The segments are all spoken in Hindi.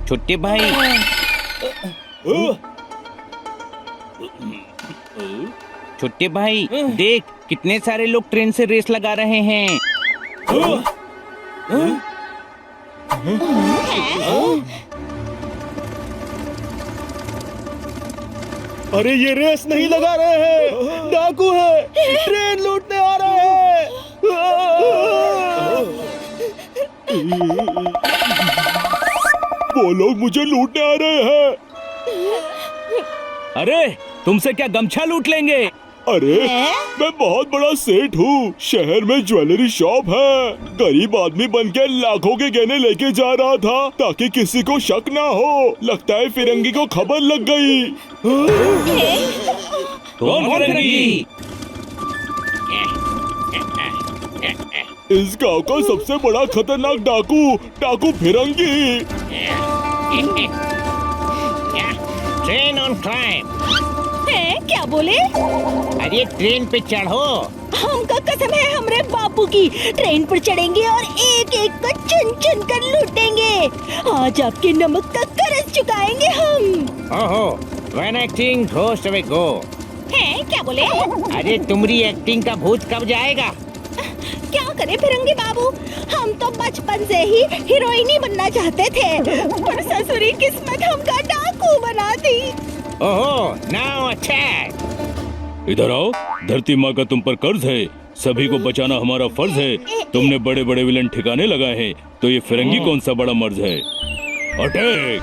छुट्टी भाई, छुट्टी भाई देख कितने सारे लोग ट्रेन से रेस लगा रहे हैं। अरे ये रेस नहीं लगा रहे हैं, डाकू है, ट्रेन लूटने आ रहे हैं। वो लोग मुझे लूटने आ रहे हैं। अरे तुमसे क्या गमछा लूट लेंगे? अरे मैं बहुत बड़ा सेठ हूँ, शहर में ज्वेलरी शॉप है। गरीब आदमी बनके लाखों के गहने लेके जा रहा था ताकि किसी को शक ना हो। लगता है फिरंगी को खबर लग गई। कौन फिरंगी? इस गांव का सबसे बड़ा खतरनाक डाकू फिरंगी। Train on time. क्या बोले? अरे ट्रेन पे चढ़ो। हमका कसम है हमरे बापू की, ट्रेन पर चढ़ेंगे और एक एक को चुन चुन कर लूटेंगे। आज आपके नमक का कर्ज चुकाएंगे हम। ओहो, when acting goes away go। हैं क्या बोले? अरे तुम्हारी एक्टिंग का भूत कब जाएगा? क्या करे फिरंगी बाबू, हम तो बचपन से ही हीरोइन ही बनना चाहते थे, पर ससुरी किस्मत हमका डाकू बना दी। ओहो, नाउ अटैक। इधर आओ, धरती माँ का तुम पर कर्ज है, सभी को बचाना हमारा फर्ज है। तुमने बड़े बड़े विलन ठिकाने लगाए हैं, तो ये फिरंगी कौन सा बड़ा मर्ज है? अटैक!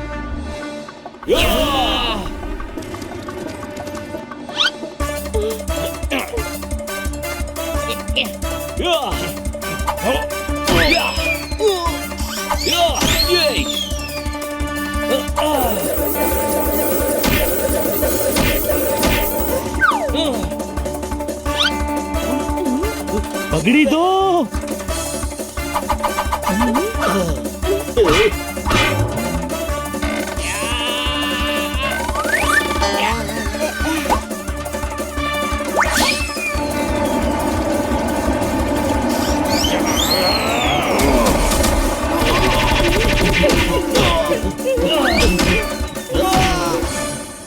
पगड़ी दो।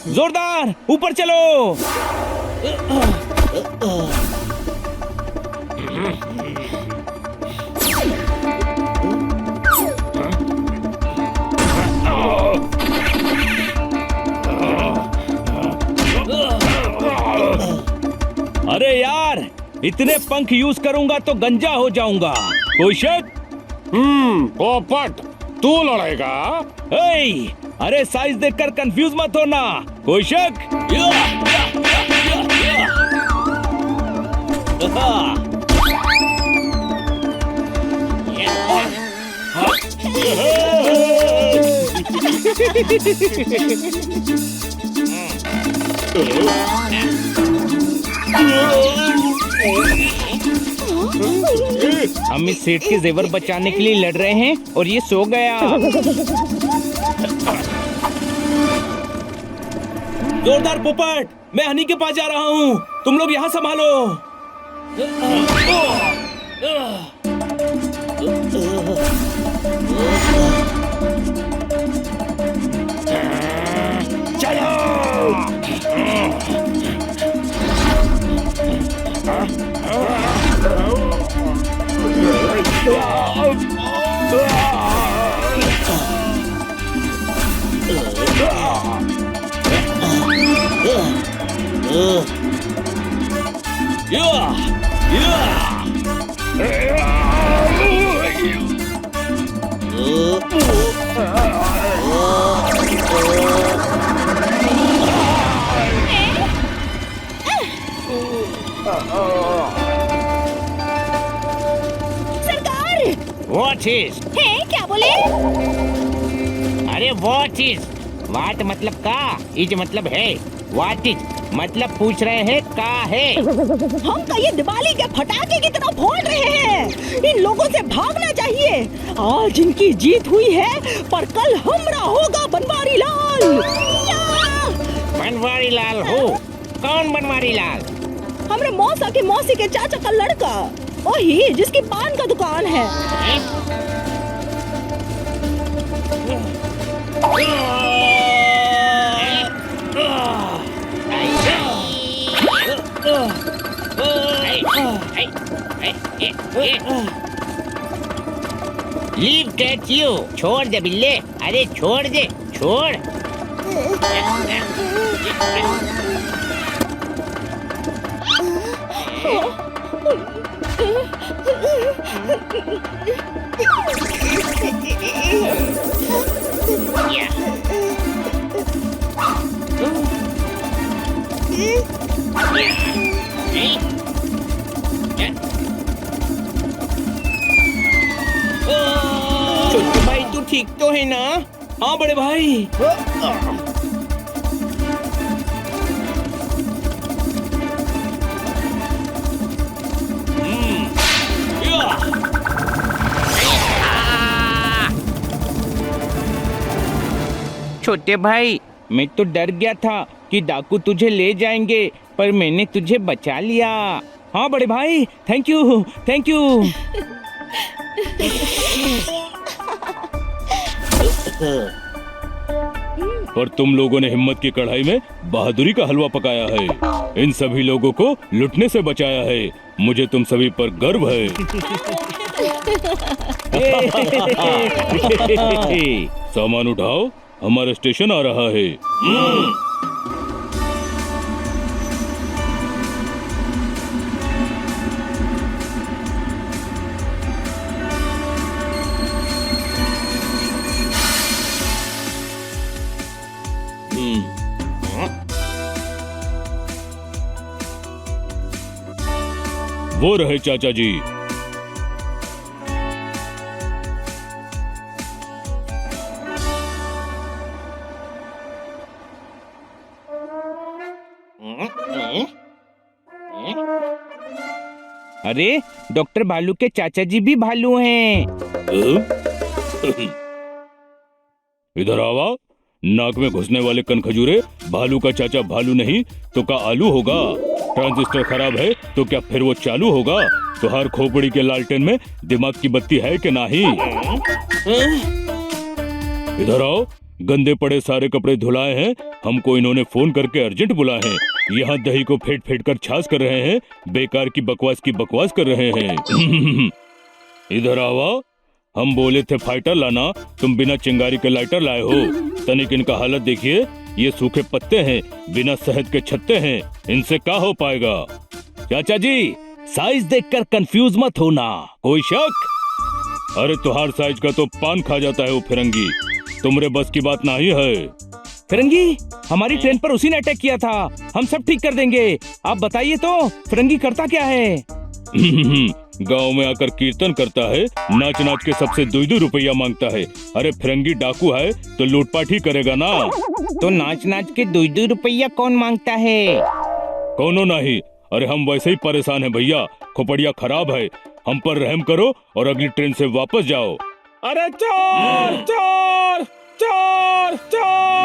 जोरदार, ऊपर चलो। अरे यार, इतने पंख यूज करूंगा तो गंजा हो जाऊंगा। कोई शक? पोपट तू लड़ेगा? अरे साइज देखकर कंफ्यूज मत होना। कोई शक? हम इस सेठ के जेवर बचाने के लिए लड़ रहे हैं और ये सो गया। जोरदार पोपट, मैं हनी के पास जा रहा हूँ, तुम लोग यहाँ संभालो। सरकार What is? है क्या बोले? अरे what is? वाट मतलब का, इज मतलब है, वाट इज मतलब पूछ रहे हैं का है। हम तो ये दिवाली के पटाखे की तरह फोड़ रहे हैं। इन लोगों से भागना चाहिए। आज इनकी जीत हुई है, पर कल हमरा होगा बनवारी लाल। या! बनवारी लाल हो? कौन बनवारी लाल? हमरे मौसा की मौसी के चाचा का लड़का, वही जिसकी पान का दुकान है। लीव कैट यू, छोड़ दे बिल्ले, अरे छोड़ दे, छोड़। छोटू भाई तू ठीक तो है ना? हाँ बड़े भाई। छोटे भाई मैं तो डर गया था कि डाकू तुझे ले जाएंगे, पर मैंने तुझे बचा लिया। हाँ बड़े भाई, थैंक यू, थैंक यू। पर तुम लोगों ने हिम्मत की कढ़ाई में बहादुरी का हलवा पकाया है, इन सभी लोगों को लुटने से बचाया है। मुझे तुम सभी पर गर्व है। सामान उठाओ, हमारा स्टेशन आ रहा है। वो रहे चाचा जी। अरे डॉक्टर भालू के चाचा जी भी भालू हैं। इधर आवा। नाक में घुसने वाले कनखजूरे, भालू का चाचा भालू नहीं तो का आलू होगा। ट्रांजिस्टर खराब है तो क्या फिर वो चालू होगा? तो हर खोपड़ी के लालटेन में दिमाग की बत्ती है कि नहीं? इधर आओ। गंदे पड़े सारे कपड़े धुलाए हैं, हमको इन्होंने फोन करके अर्जेंट बुलाए हैं। यहाँ दही को फेंट फेंट कर छाछ कर रहे हैं, बेकार की बकवास कर रहे हैं। इधर आवा। हम बोले थे फाइटर लाना, तुम बिना चिंगारी के लाइटर लाए हो। तनिक इनका हालत देखिए, ये सूखे पत्ते हैं, बिना शहद के छत्ते हैं, इनसे क्या हो पाएगा? चाचा जी, साइज देखकर कंफ्यूज मत होना। कोई शक? अरे तुहार साइज का तो पान खा जाता है वो फिरंगी, तुमरे बस की बात नहीं है। फिरंगी, हमारी ट्रेन पर उसी ने अटैक किया था। हम सब ठीक कर देंगे। आप बताइए तो, फिरंगी करता क्या है? गांव में आकर कीर्तन करता है, नाच नाच के सबसे 2-2 रुपया मांगता है। अरे फिरंगी डाकू है तो लूटपाट ही करेगा ना। तो नाच नाच के 2-2 रुपया कौन मांगता है? कौनो नहीं। अरे हम वैसे ही परेशान हैं भैया, खोपड़िया खराब है। हम पर रहम करो और अगली ट्रेन से वापस जाओ। अरे चोर चोर चोर चोर!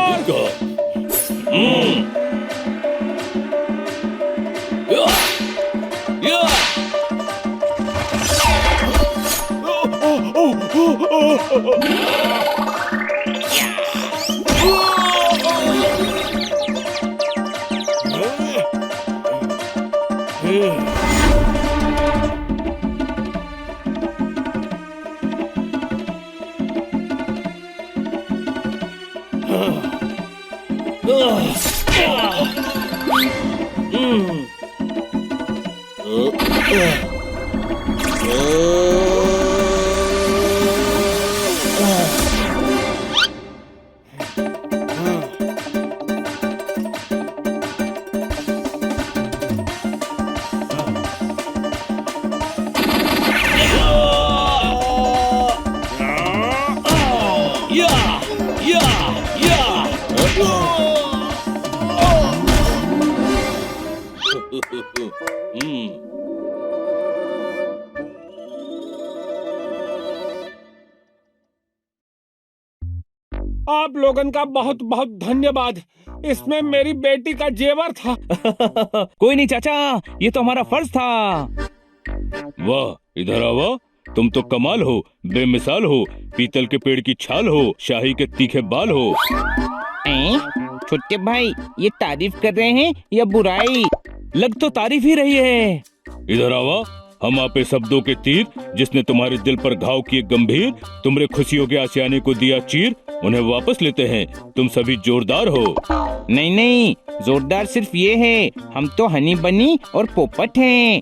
आप लोगन का बहुत बहुत धन्यवाद। इसमें मेरी बेटी का जेवर था। कोई नहीं चाचा, ये तो हमारा फर्ज था। वाह, इधर आओ। तुम तो कमाल हो, बेमिसाल हो, पीतल के पेड़ की छाल हो, शाही के तीखे बाल हो। छोटे भाई, ये तारीफ कर रहे हैं या बुराई? लग तो तारीफ ही रही है। इधर आओ। हम आपे शब्दों के तीर, जिसने तुम्हारे दिल पर घाव किए गंभीर, तुम्हारे खुशियों के आशियाने को दिया चीर, उन्हें वापस लेते हैं। तुम सभी जोरदार हो। नहीं नहीं, जोरदार सिर्फ ये है, हम तो हनी बनी और पोपट हैं।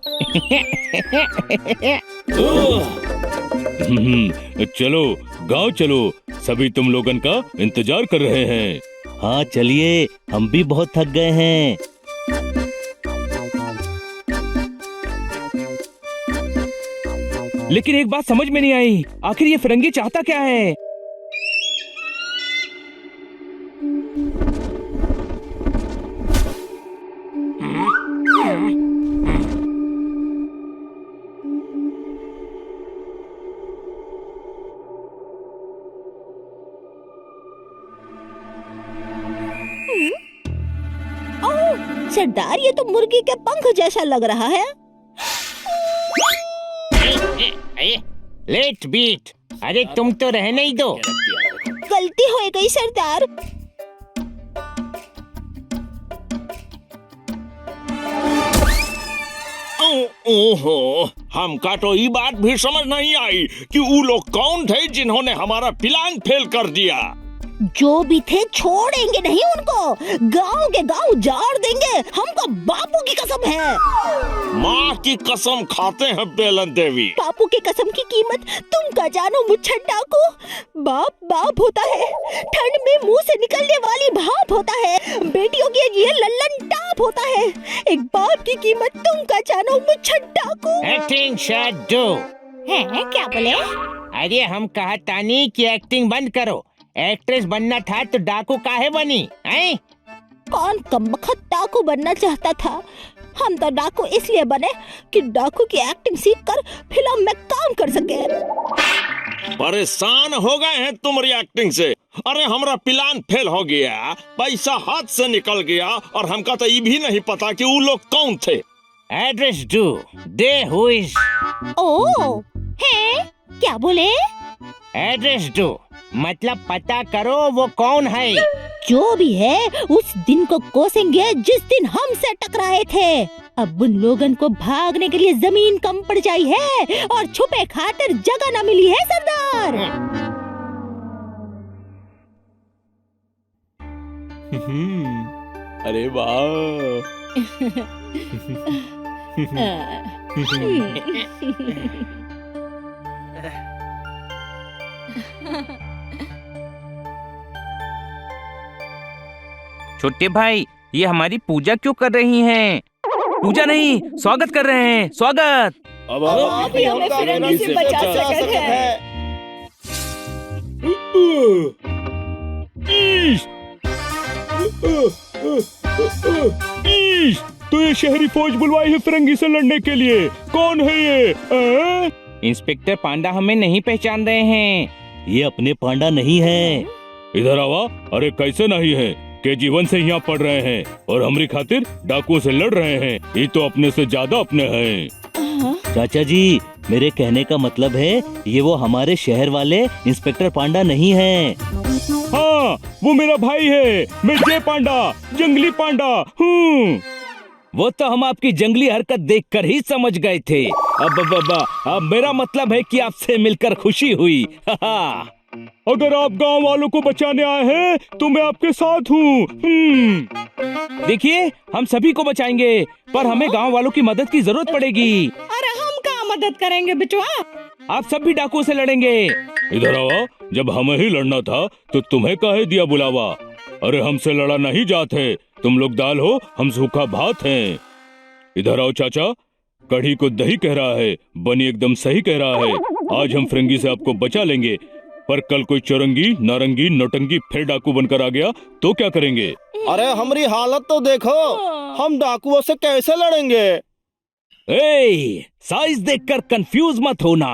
चलो गांव चलो, सभी तुम लोगन का इंतजार कर रहे हैं। हाँ चलिए, हम भी बहुत थक गए हैं। लेकिन एक बात समझ में नहीं आई, आखिर ये फिरंगी चाहता क्या है? ओह सरदार, ये तो मुर्गी के पंख जैसा लग रहा है। लेट बीट, अरे तुम तो रहने ही दो। गलती हो गई सरदार। ओहो, हमका तो ये बात भी समझ नहीं आई कि वो लोग कौन थे जिन्होंने हमारा प्लान फेल कर दिया। जो भी थे छोड़ेंगे नहीं उनको, गांव के गांव जाड़ देंगे, हमको बापू की कसम है। माँ की कसम खाते हैं बेलन देवी। बापू की कसम की कीमत तुम का जानो मुच्छर डाकू। बाप बाप होता है, ठंड में मुंह से निकलने वाली भाप होता है, बेटियों की ये लल्लन टाप होता है। एक बाप की कीमत तुम का जानो मुच्छर डाकू। अटेंशन दो। है क्या बोले? अरे हम कहा तानी कि एक्टिंग बंद करो। एक्ट्रेस बनना था तो डाकू काहे बनी? हैं? कौन कमबख्त डाकू बनना चाहता था? हम तो डाकू इसलिए बने कि डाकू की एक्टिंग सीखकर फिल्म में काम कर सके। परेशान हो गए हैं तुम्हारी एक्टिंग से। अरे हमारा प्लान फेल हो गया, पैसा हाथ से निकल गया, और हमका तो ये भी नहीं पता कि वो लोग कौन थे। Address do they who is. Oh है क्या बोले? एड्रेस डू मतलब पता करो वो कौन है। जो भी है उस दिन को कोसेंगे जिस दिन हमसे टकराए थे। अब उन लोगन को भागने के लिए जमीन कम पड़ जाई है और छुपे खातिर जगह न मिली है सरदार। अरे वाह। छोटे भाई, ये हमारी पूजा क्यों कर रही हैं? पूजा नहीं, स्वागत कर रहे हैं। स्वागत। अब आप ही हमें फिरंगी से बचा सकते हैं। तो ये शहरी फौज बुलवाई है फिरंगी से लड़ने के लिए। कौन है ये? इंस्पेक्टर पांडा हमें नहीं पहचान रहे हैं। ये अपने पांडा नहीं है। इधर आवा। अरे कैसे नहीं है, KG1 से यहाँ पढ़ रहे हैं और हमारी खातिर डाकुओं से लड़ रहे हैं। ये तो अपने से ज्यादा अपने हैं। चाचा जी, मेरे कहने का मतलब है ये वो हमारे शहर वाले इंस्पेक्टर पांडा नहीं है। हाँ, वो मेरा भाई है। मैं जय पांडा, जंगली पांडा हूँ। वो तो हम आपकी जंगली हरकत देखकर ही समझ गए थे। अब मेरा मतलब है कि आपसे मिलकर खुशी हुई। अगर आप गांव वालों को बचाने आए हैं तो मैं आपके साथ हूँ। देखिए, हम सभी को बचाएंगे, पर हमें गांव वालों की मदद की जरूरत पड़ेगी। अरे हम कहाँ मदद करेंगे बिचवा। आप सब भी डाकुओं से लड़ेंगे। इधर आओ, जब हमें ही लड़ना था तो तुम्हें काहे दिया बुलावा? अरे हमसे लड़ा नहीं जाते, तुम लोग दाल हो, हम सूखा भात हैं। इधर आओ चाचा, कढ़ी को दही कह रहा है, बनी एकदम सही कह रहा है। आज हम फिरंगी से आपको बचा लेंगे, पर कल कोई चौरंगी नारंगी नौटंकी फिर डाकू बनकर आ गया तो क्या करेंगे? अरे हमारी हालत तो देखो, हम डाकुओं से कैसे लड़ेंगे? साइज देखकर कंफ्यूज मत होना।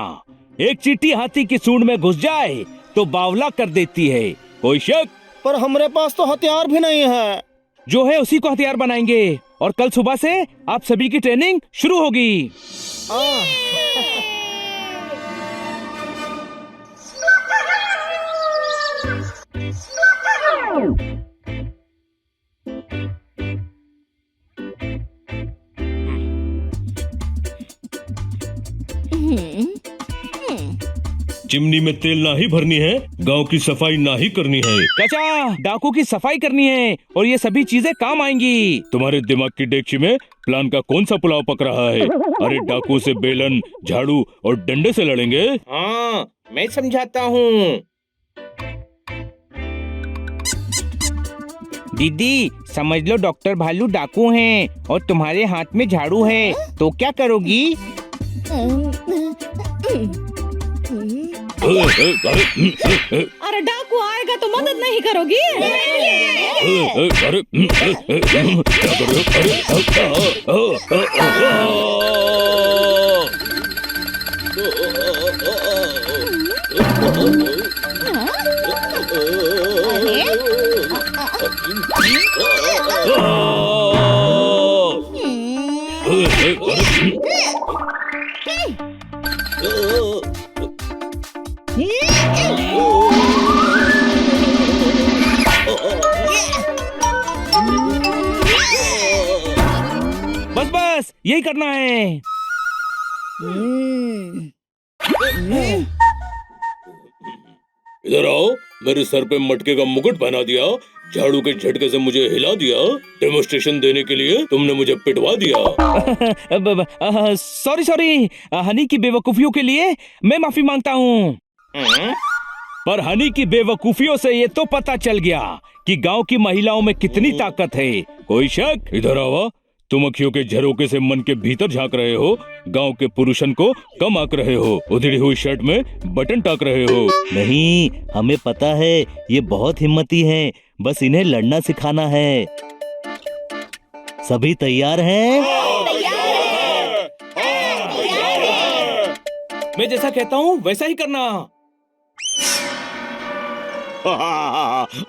एक चींटी हाथी की सूंड में घुस जाए तो बावला कर देती है। कोई शक? पर हमारे पास तो हथियार भी नहीं है। जो है उसी को हथियार बनाएंगे और कल सुबह से आप सभी की ट्रेनिंग शुरू होगी। चिमनी में तेल ना ही भरनी है, गांव की सफाई ना ही करनी है। चाचा, डाकू की सफाई करनी है और ये सभी चीजें काम आएंगी। तुम्हारे दिमाग की डेगची में प्लान का कौन सा पुलाव पक रहा है? अरे डाकू से बेलन, झाड़ू और डंडे से लड़ेंगे। हाँ, मैं समझाता हूँ। दीदी समझ लो, डॉक्टर भालू डाकू हैं और तुम्हारे हाथ में झाड़ू है, तो क्या करोगी? अरे डाकू आएगा तो मदद नहीं करोगी? बस बस यही करना है। इधर आओ, मेरे सर पे मटके का मुकुट पहना दिया, झाड़ू के झटके से मुझे हिला दिया, डेमोस्ट्रेशन देने के लिए तुमने मुझे पिटवा दिया। सॉरी, हनी की बेवकूफियों के लिए मैं माफी मांगता हूँ। पर हनी की बेवकूफियों से ये तो पता चल गया कि गांव की महिलाओं में कितनी ताकत है। कोई शक? इधर आवा, तुम अखियों के झरोके से मन के भीतर झांक रहे हो, गांव के पुरुषन को कम आंक रहे हो, उधड़ी हुई शर्ट में बटन टाक रहे हो। नहीं, हमें पता है ये बहुत हिम्मती हैं, बस इन्हें लड़ना सिखाना है। सभी तैयार हैं? मैं जैसा कहता हूँ वैसा ही करना।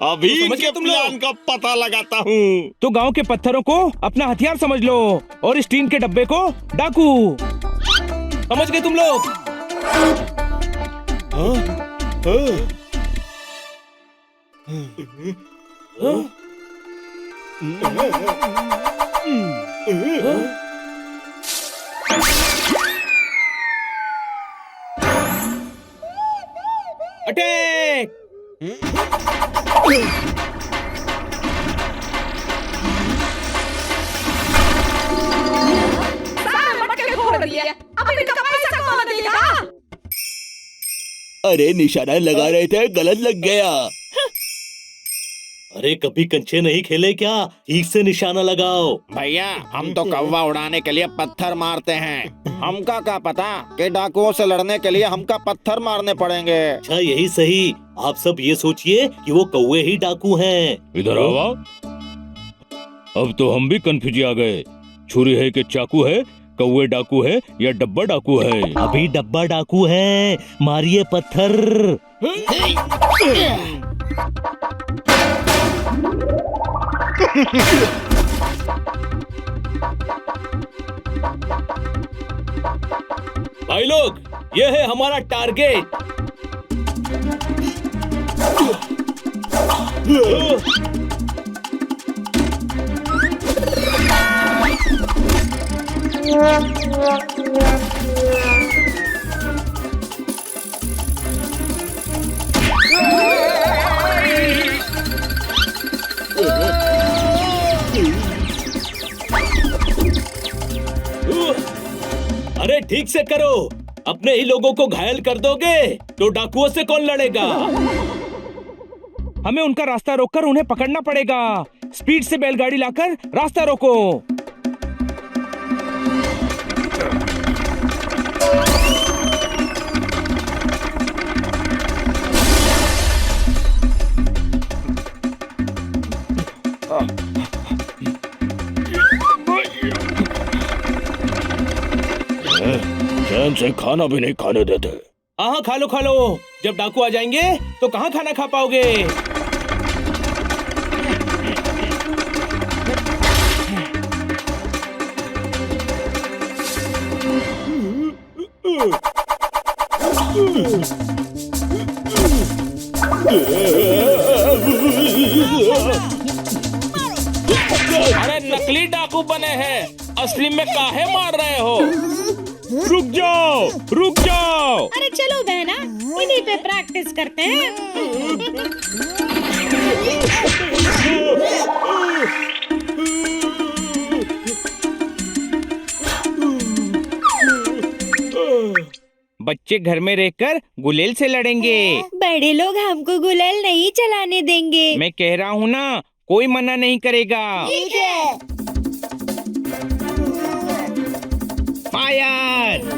अभी इनके प्लान का पता लगाता हूँ। तो गांव के पत्थरों को अपना हथियार समझ लो और इस टीन के डब्बे को डाकू। समझ गए तुम लोग? अटैक! अरे निशाना लगा रहे थे, गलत लग गया। अरे कभी कंचे नहीं खेले क्या? ठीक से निशाना लगाओ। भैया हम तो कौवा उड़ाने के लिए पत्थर मारते हैं, हमका क्या पता कि डाकुओं से लड़ने के लिए हमका पत्थर मारने पड़ेंगे। अच्छा यही सही, आप सब ये सोचिए कि वो कौवे ही डाकू हैं। इधर आवा, अब तो हम भी कंफ्यूज आ गए। छुरी है कि चाकू है, कौवे डाकू है या डब्बा डाकू है? अभी डब्बा डाकू है, मारिए पत्थर। भाई लोग, ये है हमारा टारगेट। अरे ठीक से करो। अपने ही लोगों को घायल कर दोगे तो डाकुओं से कौन लड़ेगा? हमें उनका रास्ता रोककर उन्हें पकड़ना पड़ेगा। स्पीड से बैलगाड़ी लाकर रास्ता रोको। चैन से खाना भी नहीं खाने देते। हाँ खा लो खा लो। जब डाकू आ जाएंगे तो कहाँ खाना खा पाओगे? अरे नकली डाकू बने हैं, असली में काहे मार रहे हो? रुक जाओ रुक जाओ। अरे चलो बहना, इन्हीं पे प्रैक्टिस करते हैं। बच्चे घर में रहकर गुलेल से लड़ेंगे। बड़े लोग हमको गुलाल नहीं चलाने देंगे। मैं कह रहा हूँ ना, कोई मना नहीं करेगा। ठीक है। फायर!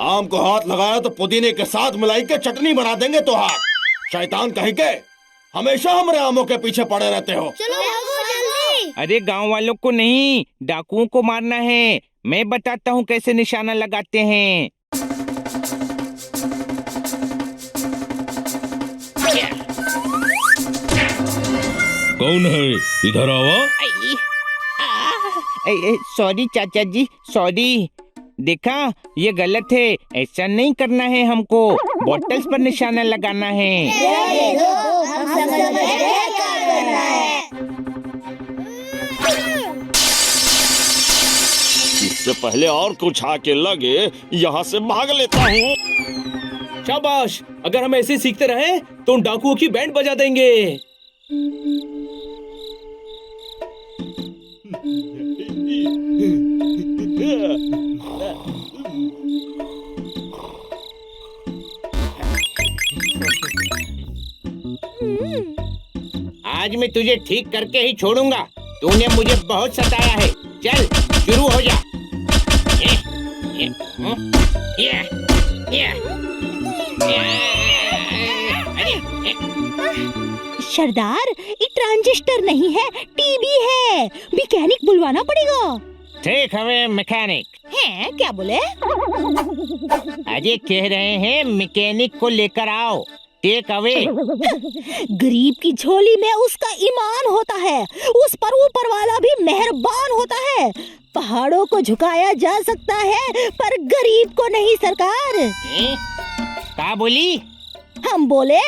आम को हाथ लगाया तो पुदीने के साथ मिलाई के चटनी बना देंगे तो हाथ। शैतान कहीं के, हमेशा हमारे आमों के पीछे पड़े रहते हो। चलो भागो जल्दी। अरे गांव वालों को नहीं, डाकुओं को मारना है। मैं बताता हूँ कैसे निशाना लगाते हैं। कौन है? इधर आवा। सॉरी चाचा जी, सॉरी। देखा, ये गलत है। ऐसा नहीं करना है हमको। बॉटल्स पर निशाना लगाना है। हम समझ गए क्या करना है। इससे पहले और कुछ आके लगे, यहाँ से भाग लेता हूँ। शाबाश। अगर हम ऐसे सीखते रहे तो उन डाकुओं की बैंड बजा देंगे। आज मैं तुझे ठीक करके ही छोड़ूंगा। तूने मुझे बहुत सताया है। चल शुरू हो जा। सरदार, ये ट्रांजिस्टर नहीं है, टीवी है। मैकेनिक बुलवाना पड़ेगा। ठीक है मैकेनिक। है क्या बोले? अजय कह रहे हैं मैकेनिक को लेकर आओ। Take away. गरीब की झोली में उसका ईमान होता है। उस पर ऊपर वाला भी मेहरबान होता है। पहाड़ों को झुकाया जा सकता है पर गरीब को नहीं सरकार। क्या बोली? हम बोले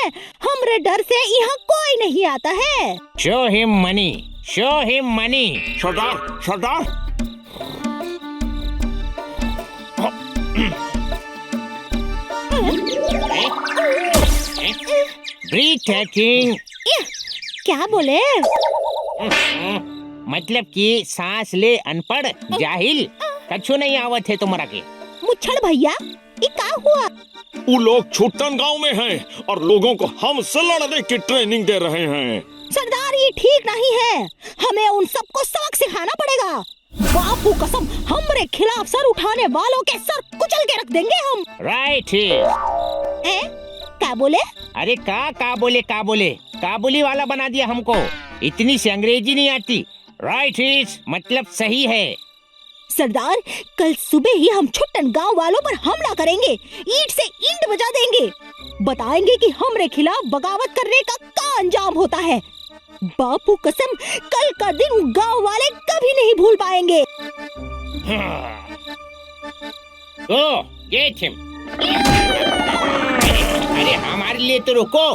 हमरे डर से यहाँ कोई नहीं आता है। Show him money, show him money. सरदार, सरदार। Breathtaking. क्या बोले? मतलब कि सांस ले अनपढ़ जाहिल। कछु नहीं आवत है तुम्हारा के। मुच्छड़ भैया, ये क्या हुआ? वो लोग छुट्टन गांव में हैं और लोगों को हमसे लड़ने की ट्रेनिंग दे रहे हैं। सरदार, ये ठीक नहीं है। हमें उन सबको सबक सिखाना पड़ेगा। बापू कसम, हमरे खिलाफ सर उठाने वालों के सर कुचल के रख देंगे हम। राइट। क्या बोले? अरे का बोले काबुली वाला बना दिया हमको। इतनी सी अंग्रेजी नहीं आती। राइट मतलब सही है। सरदार, कल सुबह ही हम छुट्टन गांव वालों पर हमला करेंगे। ईंट से ईंट बजा देंगे। बताएंगे कि हमरे खिलाफ बगावत करने का क्या अंजाम होता है। बापू कसम, कल का दिन गांव वाले कभी नहीं भूल पाएंगे। गो गेट हिम। अरे हमारे लिए तो रुको।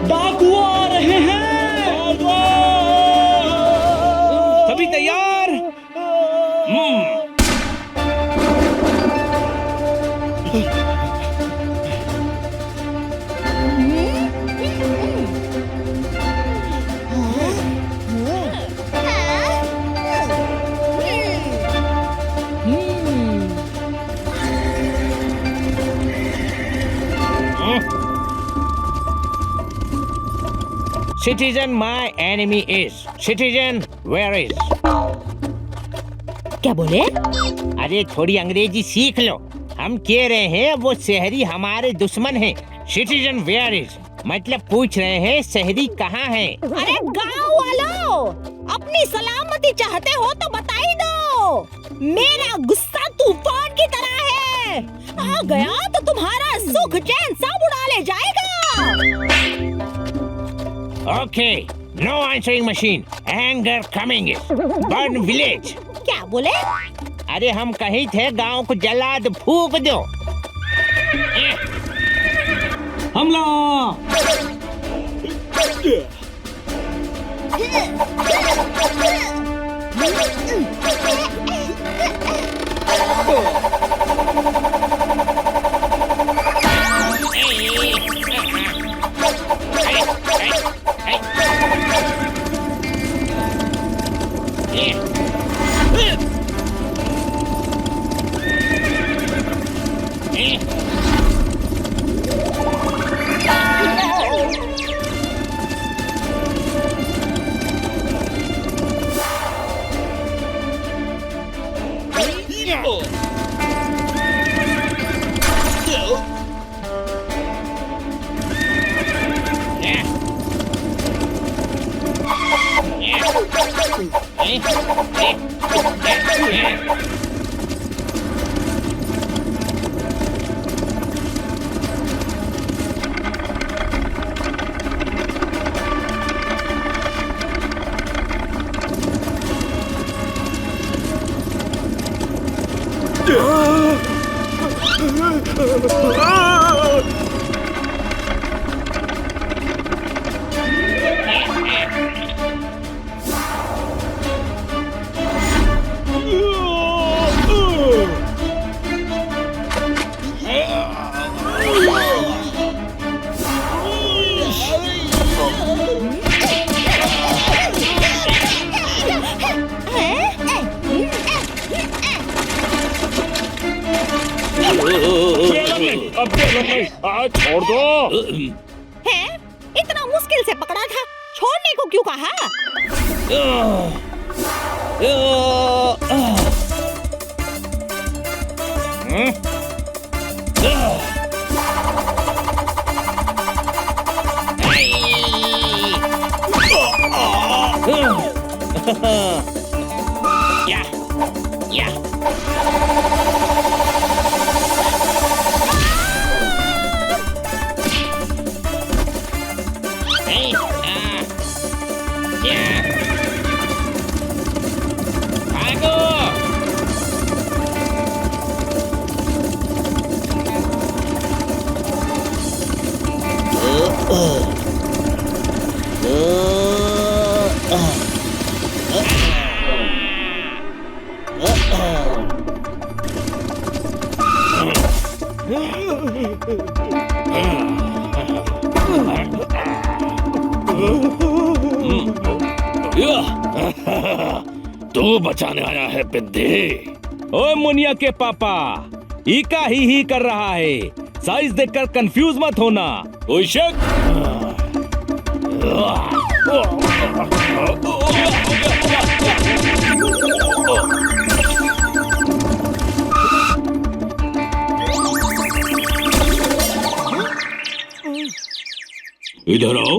डाकू आ रहे हैं। सभी तैयार? Citizen, my enemy is. Citizen, where is? क्या बोले? अरे थोड़ी अंग्रेजी सीख लो। हम कह रहे हैं वो शहरी हमारे दुश्मन हैं। Citizen, where is? मतलब पूछ रहे हैं शहरी कहाँ है? अरे गाँव वालों, अपनी सलामती चाहते हो तो बता ही दो। मेरा गुस्सा तूफान की तरह है। आ गया तो तुम्हारा सुख चैन सब उड़ा ले जाएगा। Okay, no answering machine. Anger coming. Burn village. क्या बोले? अरे हम कहीं थे गांव को जला दो, फूक दो। हमला! छोड़ दो। है? इतना मुश्किल से पकड़ा था, छोड़ने को क्यों कहा? तू बचाने आया है पिद्दी। ओए मुनिया के पापा, इका ही कर रहा है। साइज देखकर कंफ्यूज मत होना। कोई शक? इधर आओ।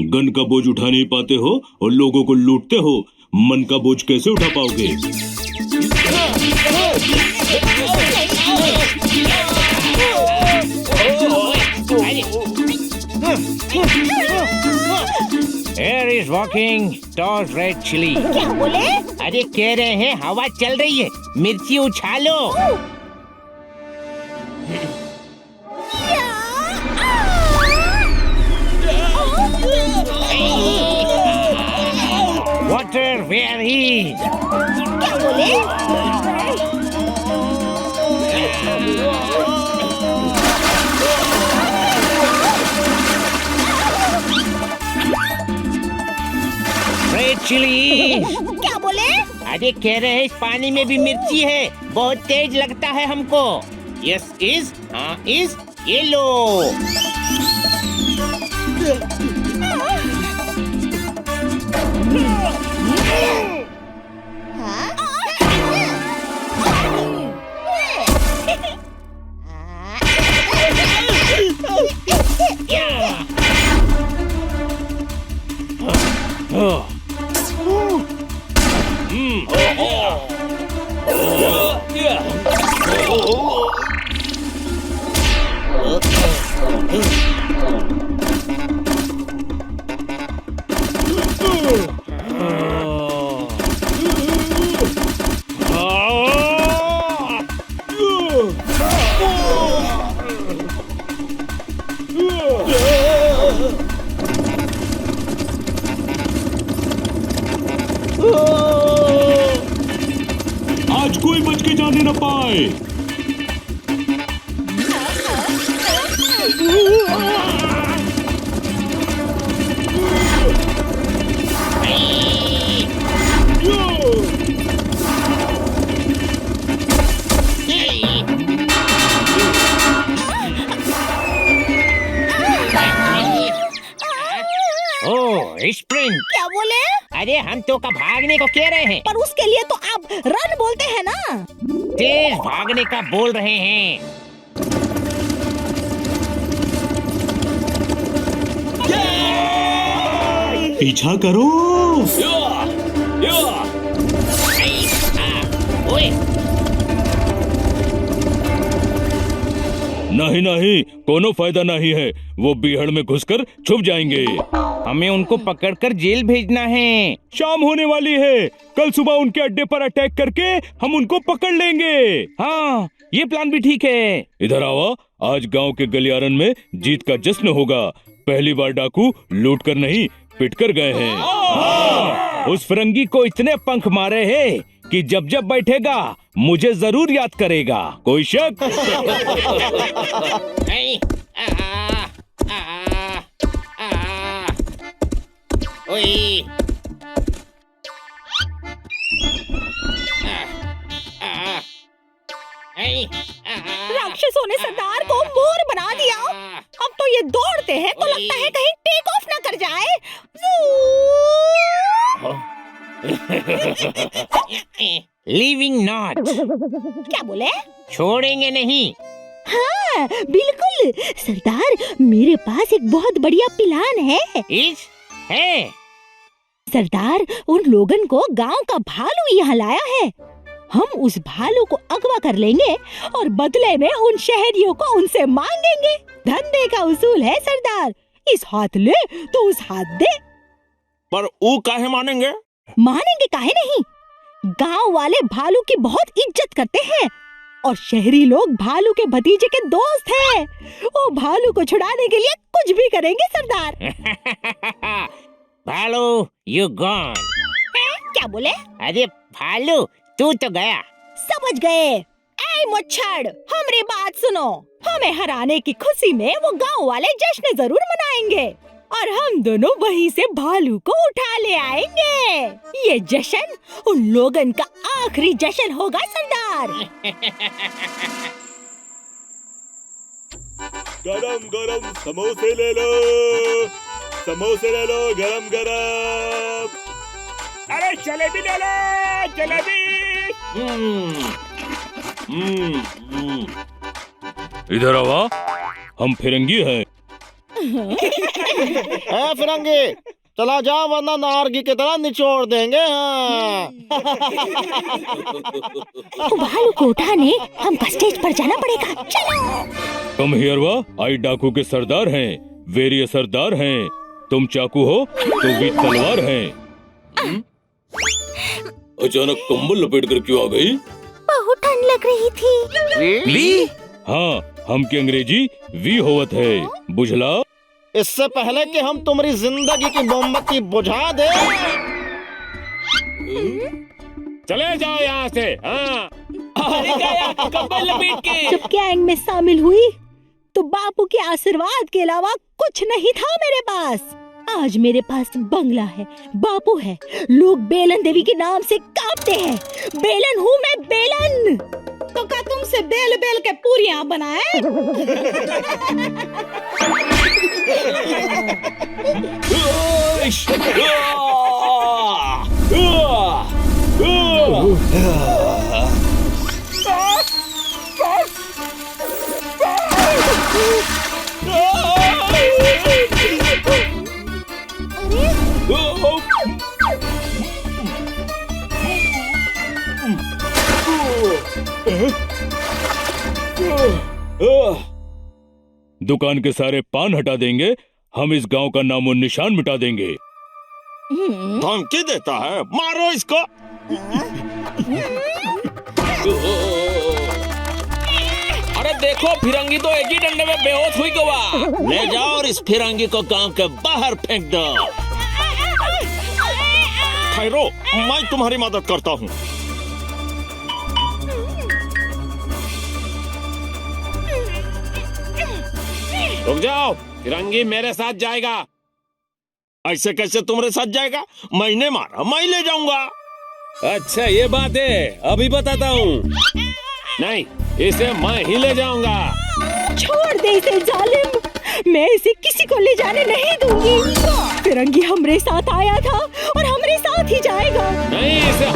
गन का बोझ उठा नहीं पाते हो और लोगों को लूटते हो, मन का बोझ कैसे उठा पाओगे? Air is walking towards red chili. क्या बोले? अरे कह रहे हैं हवा चल रही है, मिर्ची उछालो। Water where is? क्या बोले? Red chili. क्या बोले? अरे कह रहे हैं इस पानी में भी मिर्ची है, बहुत तेज लगता है हमको। Yes is, हाँ is yellow. आज कोई बच के जाने न पाए। स्प्रिंट। क्या बोले? अरे हम तो का भागने को कह रहे हैं, पर उसके लिए तो आप रन बोलते हैं ना। तेज भागने का बोल रहे हैं। पीछा करो। ओए नहीं नहीं, कोनो फायदा नहीं है, वो बीहड़ में घुसकर छुप जाएंगे। हमें उनको पकड़कर जेल भेजना है। शाम होने वाली है, कल सुबह उनके अड्डे पर अटैक करके हम उनको पकड़ लेंगे। हाँ, ये प्लान भी ठीक है। इधर आओ, आज गांव के गलियारन में जीत का जश्न होगा। पहली बार डाकू लूट कर नहीं, पिट कर गए हैं। उस फिरंगी को इतने पंख मारे हैं कि जब जब बैठेगा मुझे जरूर याद करेगा। कोई शक? ओए राक्षसों ने सरदार को मोर बना दिया। अब तो ये दौड़ते हैं तो लगता है कहीं टेक ऑफ ना कर जाए। Living not. क्या बोले? छोड़ेंगे नहीं। हाँ बिल्कुल सरदार, मेरे पास एक बहुत बढ़िया प्लान है। है सरदार, उन लोगन को गांव का भालू यहाँ लाया है। हम उस भालू को अगवा कर लेंगे और बदले में उन शहरियों को उनसे मांगेंगे। धंधे का उसूल है सरदार, इस हाथ ले तो उस हाथ दे। पर वो काहे मानेंगे? मानेंगे काहे नहीं, गांव वाले भालू की बहुत इज्जत करते हैं और शहरी लोग भालू के भतीजे के दोस्त हैं। वो भालू को छुड़ाने के लिए कुछ भी करेंगे सरदार। भालू यू गॉन। क्या बोले? अरे भालू तू तो गया। समझ गए। ऐ मुच्छड़, हमारी बात सुनो। हमें हराने की खुशी में वो गांव वाले जश्न जरूर मनाएंगे और हम दोनों वहीं से भालू को उठा ले आएंगे। ये जश्न उन लोगन का आखिरी जश्न होगा सरदार। गरम गरम समोसे ले लो, समोसे ले लो गरम गरम। अरे जलेबी ले लो, जलेबी। इधर आवा, हम फिरंगी हैं। है फिरंगी, चला जा वरना नारगी की तरह निचोड़ देंगे। हाँ। भालू को उठाने हमको स्टेज पर जाना पड़ेगा। चलो। कम हियर वा, आई डाकू के सरदार हैं, वेरी असरदार हैं। तुम चाकू हो तो वी तलवार हैं। अचानक कंबल लपेट कर क्यों आ गई? बहुत ठंड लग रही थी। वी? हाँ, हम की अंग्रेजी वी होवत है, बुझला? इससे पहले कि हम तुम्हारी जिंदगी की मोमबत्ती बुझा दे, चले जाओ यहाँ से। हाँ। कंबल लपेट के। जब गैंग में शामिल हुई तो बापू के आशीर्वाद के अलावा कुछ नहीं था मेरे पास। आज मेरे पास बंगला है, बापू है, लोग बेलन देवी के नाम से कांपते हैं। बेलन हूँ मैं, बेलन। तो क्या तुमसे बेल बेल के पूरियां बनाए? दुकान के सारे पान हटा देंगे, हम इस गांव का नामो निशान मिटा देंगे। धमकी देता है, मारो इसको। अरे देखो, फिरंगी तो एक ही डंडे में बेहोश हुई गवा। ले जाओ और इस फिरंगी को गांव के बाहर फेंक दो। ठहरो, मैं तुम्हारी मदद करता हूँ। रुक जाओ, फिरंगी मेरे साथ जाएगा। ऐसे कैसे तुम्हारे साथ जाएगा? मैंने मारा, मैं ले जाऊंगा। अच्छा ये बात है, अभी बताता हूँ। नहीं, इसे मैं ही ले जाऊंगा। छोड़ दे इसे जालिम, मैं इसे किसी को ले जाने नहीं दूंगी। फिरंगी हमरे साथ आया था और हमरे साथ ही जाएगा। नहीं, इसे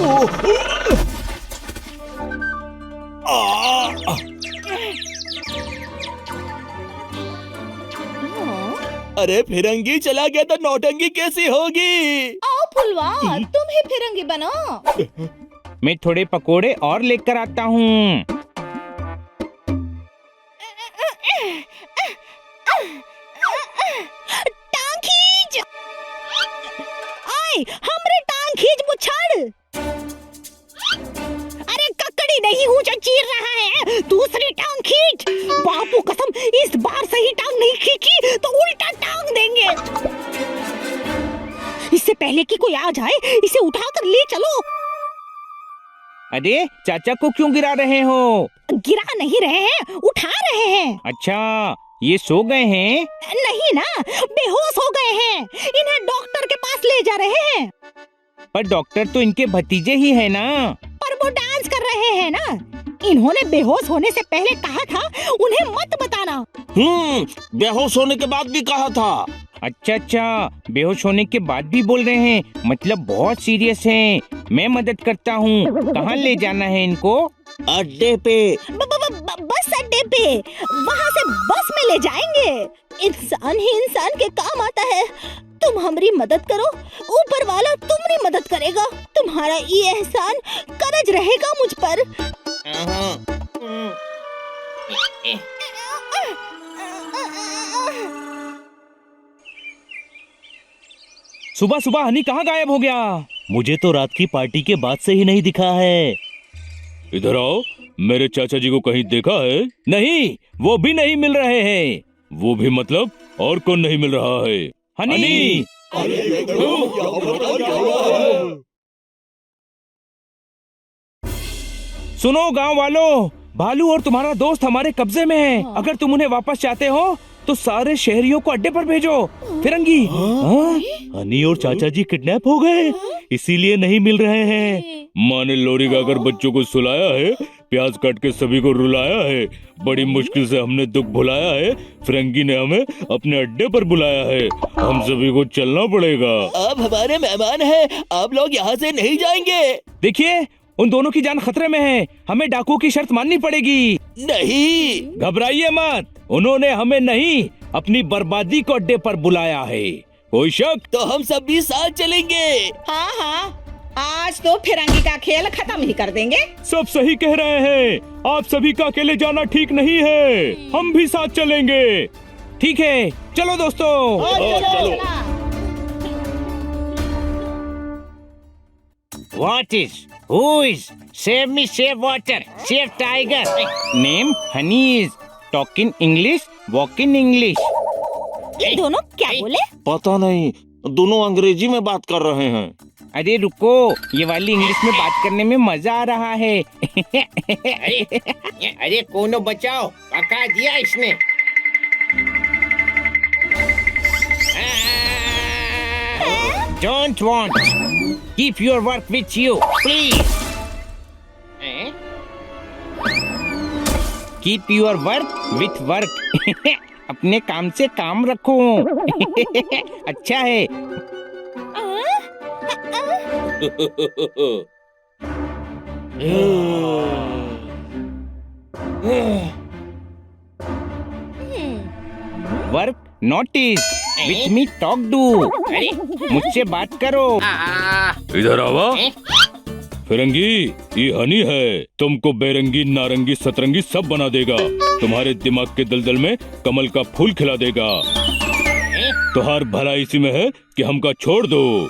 अरे फिरंगी चला गया तो नौटंकी कैसी होगी? आओ फुलवा, तुम ही फिरंगी बनो। मैं थोड़े पकोड़े और लेकर आता हूँ। टांग खींच। आए, हमरे टांग खींच मुछाड़। अरे ककड़ी नहीं हूँ जो चीर रहा है, दूसरी टांग खींच। बापू कसम, इस बार सही टांग नहीं खींची तो उल्टा टांग देंगे। इससे पहले कि कोई आ जाए, इसे उठाकर ले चलो। अरे चाचा को क्यों गिरा रहे हो? गिरा नहीं रहे हैं, उठा रहे हैं। अच्छा, ये सो गए हैं? नहीं ना, बेहोश हो गए हैं। इन्हें डॉक्टर के पास ले जा रहे हैं। पर डॉक्टर तो इनके भतीजे ही है ना। पर वो डांस कर रहे हैं ना। इन्होंने बेहोश होने से पहले कहा था उन्हें मत बताना। बेहोश होने के बाद भी कहा था। अच्छा, बेहोश होने के बाद भी बोल रहे हैं, मतलब बहुत सीरियस हैं। मैं मदद करता हूँ। कहाँ ले जाना है इनको? अड्डे पे। बस अड्डे पे, वहाँ से बस में ले जाएंगे। इंसान ही इंसान के काम आता है। तुम हमारी मदद करो, ऊपर वाला तुम्हारी मदद करेगा। तुम्हारा ये एहसान कर्ज रहेगा मुझ पर। सुबह सुबह हनी कहाँ गायब हो गया? मुझे तो रात की पार्टी के बाद से ही नहीं दिखा है। इधर आओ, मेरे चाचा जी को कहीं देखा है? नहीं, वो भी नहीं मिल रहे हैं। वो भी मतलब और कौन नहीं मिल रहा है? हनी! सुनो गांव वालों, भालू और तुम्हारा दोस्त हमारे कब्जे में है। अगर तुम उन्हें वापस चाहते हो तो सारे शहरियों को अड्डे पर भेजो। फिरंगी, हनी और चाचा जी किडनैप हो गए, इसीलिए नहीं मिल रहे हैं। माँ ने लोरी गाकर बच्चों को सुलाया है, प्याज काट के सभी को रुलाया है। बड़ी मुश्किल से हमने दुख भुलाया है। फिरंगी ने हमें अपने अड्डे पर बुलाया है। हम सभी को चलना पड़ेगा। आप हमारे मेहमान हैं, आप लोग यहाँ से नहीं जाएंगे। देखिए, उन दोनों की जान खतरे में है। हमें डाकुओं की शर्त माननी पड़ेगी। नहीं, घबराइए मत, उन्होंने हमें नहीं, अपनी बर्बादी को अड्डे पर बुलाया है। कोई शक? तो हम सब भी साथ चलेंगे। हाँ हाँ, आज तो फिरंगी का खेल खत्म ही कर देंगे। सब सही कह रहे हैं। आप सभी का अकेले जाना ठीक नहीं है। हम भी साथ चलेंगे। ठीक है, चलो दोस्तों। चलो। What is? Who is? Save me, save water, save tiger. Name Honey is. Talk in English, walk in English. ये दोनों क्या बोले? पता नहीं, दोनों अंग्रेजी में बात कर रहे हैं। अरे रुको, ये वाली इंग्लिश में बात करने में मजा आ रहा है। अरे कोनो बचाओ, पका दिया इसने। Don't want. Keep your work with you, please. Keep your work with work. अपने काम से काम रखो। अच्छा है। Work notice with me talk do. मुझसे बात करो। इधर आवा। फिरंगी, ये हनी है, तुमको बेरंगी नारंगी सतरंगी सब बना देगा। तुम्हारे दिमाग के दलदल में कमल का फूल खिला देगा। तुहार भला इसी में है कि हमका छोड़ दो।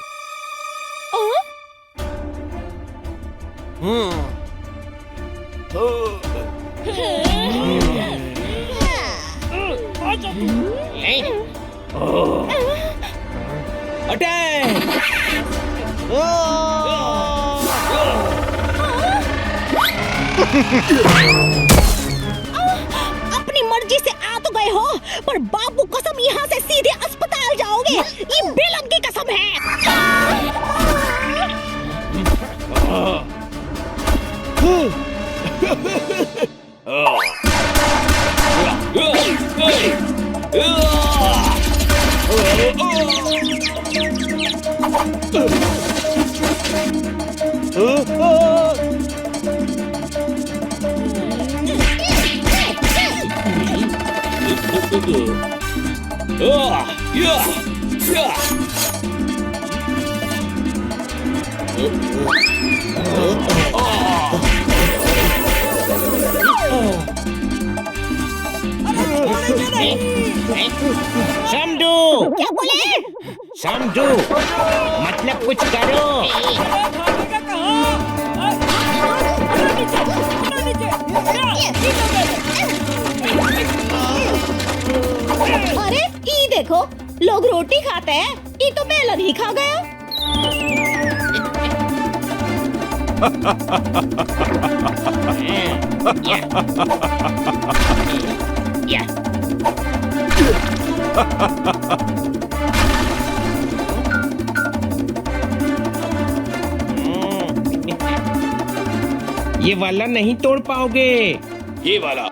अपनी मर्जी से आ तो गए हो, पर बाबू कसम यहाँ से सीधे अस्पताल जाओगे। ये बेलम की कसम है। समझो। क्या बोले? समझो मतलब कुछ करो। अरे ये देखो, लोग रोटी खाते हैं, ये तो बेलन ही खा गया। ये वाला नहीं तोड़ पाओगे। ये वाला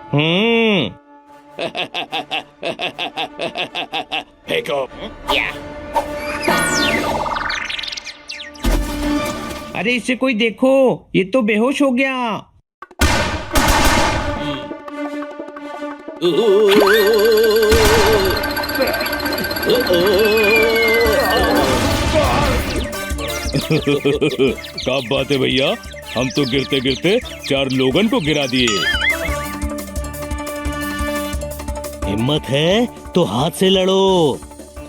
फेंको। अरे इसे कोई देखो, ये तो बेहोश हो गया। क्या बात है भैया, हम तो गिरते गिरते 4 लोगन को गिरा दिए। हिम्मत है तो हाथ से लड़ो।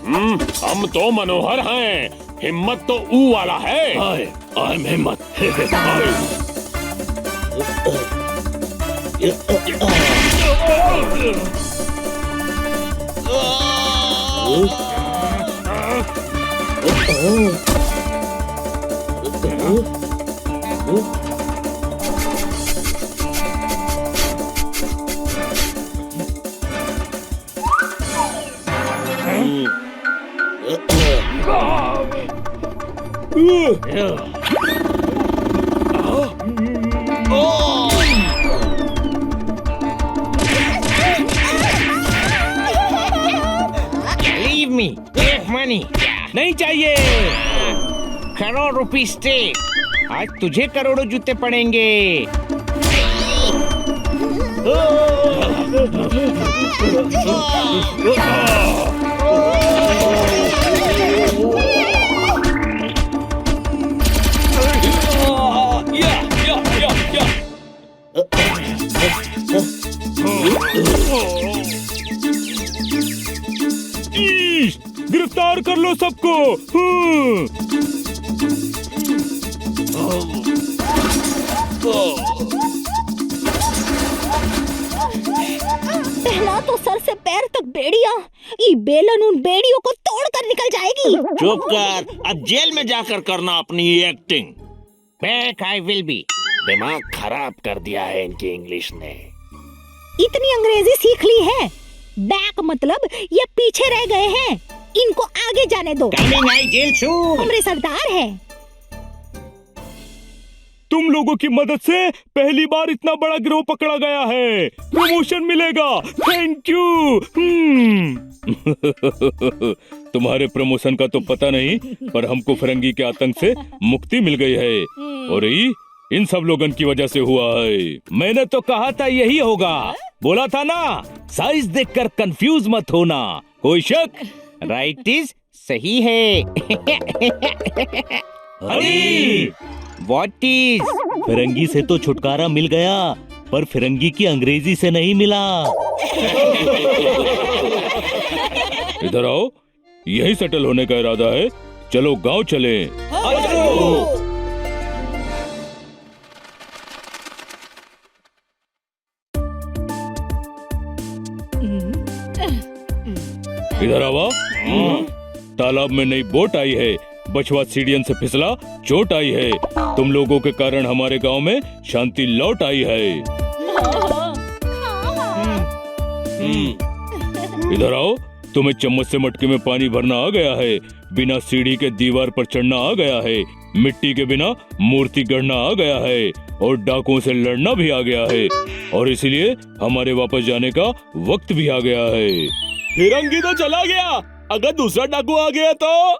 हम तो मनोहर हैं, हिम्मत तो ऊ वाला है। आई एम हिम्मत। नहीं चाहिए। करोड़ रुपी स्टेक, आज तुझे करोड़ों जूते पड़ेंगे। गिरफ्तार कर लो सबको। पहला तो सर से पैर तक बेड़ियां, ये बेलन उन बेड़ियों को तोड़कर निकल जाएगी। चुप कर, अब जेल में जाकर करना अपनी acting. Back I will be. दिमाग खराब कर दिया है इनकी इंग्लिश ने। इतनी अंग्रेजी सीख ली है, बैक मतलब ये पीछे रह गए हैं, इनको आगे जाने दो। कमिंग आई जेल सून। हमरे सरदार है। तुम लोगों की मदद से पहली बार इतना बड़ा गिरोह पकड़ा गया है। प्रमोशन मिलेगा। Thank you. तुम्हारे प्रमोशन का तो पता नहीं, पर हमको फिरंगी के आतंक से मुक्ति मिल गई है, और ये इन सब लोगन की वजह से हुआ है। मैंने तो कहा था यही होगा, बोला था ना। साइज देखकर कंफ्यूज मत होना। कोई शक? राइट इज सही है। हरी व्हाट इज? फिरंगी से तो छुटकारा मिल गया, पर फिरंगी की अंग्रेजी से नहीं मिला। इधर आओ, यही सेटल होने का इरादा है। चलो गांव चले। इधर आवा। तालाब में नई बोट आई है। बछवा सीढ़ियन से फिसला, चोट आई है। तुम लोगों के कारण हमारे गांव में शांति लौट आई है। इधर आओ, तुम्हें चम्मच से मटके में पानी भरना आ गया है। बिना सीढ़ी के दीवार पर चढ़ना आ गया है। मिट्टी के बिना मूर्ति गढ़ना आ गया है, और डाकुओं से लड़ना भी आ गया है। और इसलिए हमारे वापस जाने का वक्त भी आ गया है। फिरंगी तो चला गया, अगर दूसरा डाकू आ गया तो?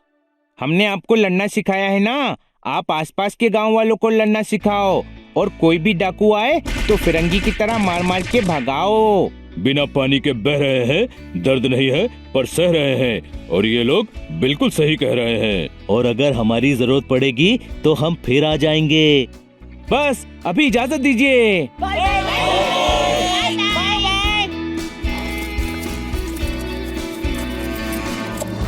हमने आपको लड़ना सिखाया है ना, आप आसपास के गांव वालों को लड़ना सिखाओ, और कोई भी डाकू आए तो फिरंगी की तरह मार मार के भगाओ। बिना पानी के बह रहे हैं, दर्द नहीं है पर सह रहे हैं, और ये लोग बिल्कुल सही कह रहे हैं। और अगर हमारी जरूरत पड़ेगी तो हम फिर आ जाएंगे। बस अभी इजाजत दीजिए।